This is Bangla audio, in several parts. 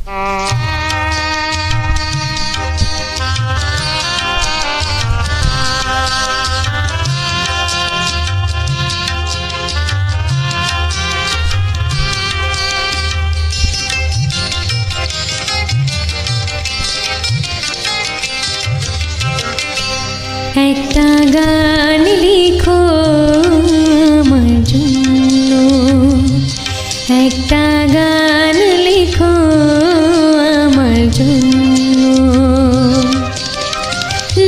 একটা গান লিখো আমার জন্য, একটা গান লিখো আমার জন্য।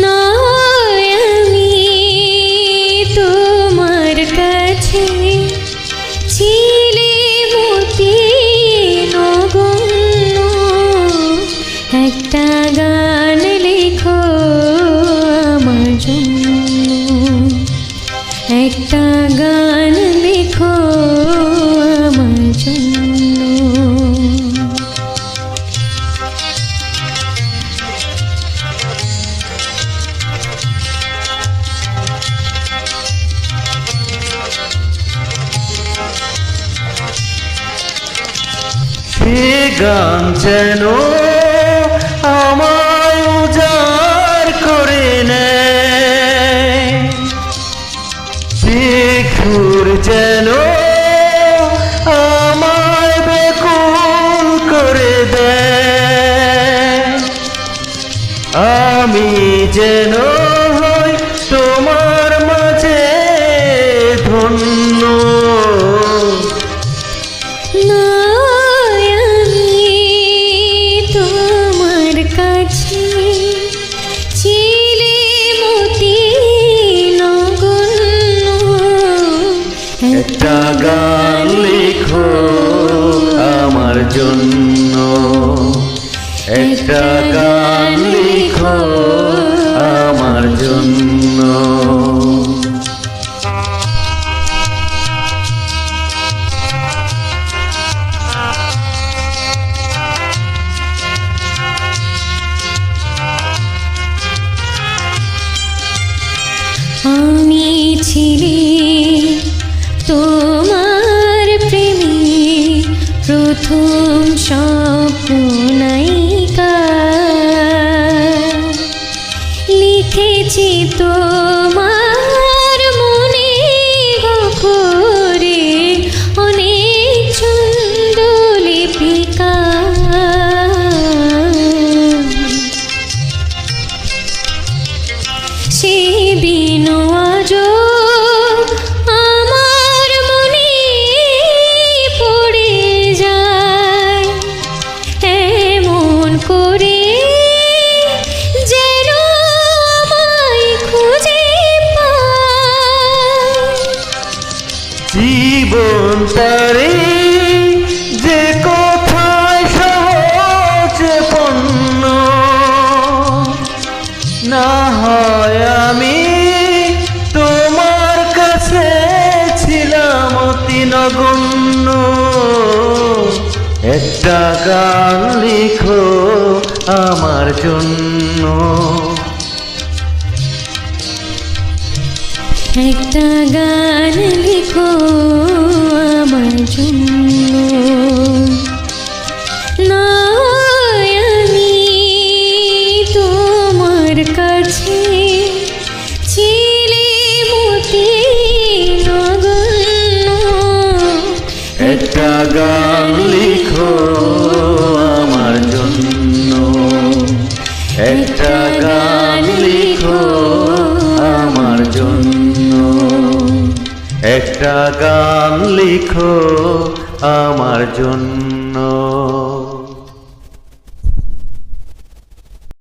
নয় আমি তোমার কাছে ছিলে মতি নগণ্য, একটা গান লিখো আমার জন্য, একটা গান লিখো আমার জন্য। সে গান যেন আমায় উজাড় করে নেয়, সে সুর যেন আমায় বেকুল করে দেয়। আমি যেন হই তোমার মাঝে ধন্য, নয় আমি তোমার কাছে ছিলে মতি নগণ্য, একটা গান লিখো আমার জন্য, একটা গান লিখো আমার জন্য। আমি ছিলে তোমার প্রেমে প্রথম স্বপ্নায়িকা, লিখেছি তোমার মনে গহরে অনেক ছন্দ লিপিকা। সেদিনও আজও আমার মনে পড়ে যায়, এমন করে যেন আমায় খুঁজে পায়। জীবন তারে যে কোথায় সহজ পণ্য, না হয় আমি তোমার কাছে ছিলাম অতি নগণ্য। একটা গান লিখো আমার জন্য, একটা গান লিখো আমার জন্য। নয় আমি তোমার কাছে ছিলে মতি নগণ্য, একটা গান লিখো আমার জন্য, একটা গান লিখো আমার জন্য, একটা গান লিখো আমার জন্য।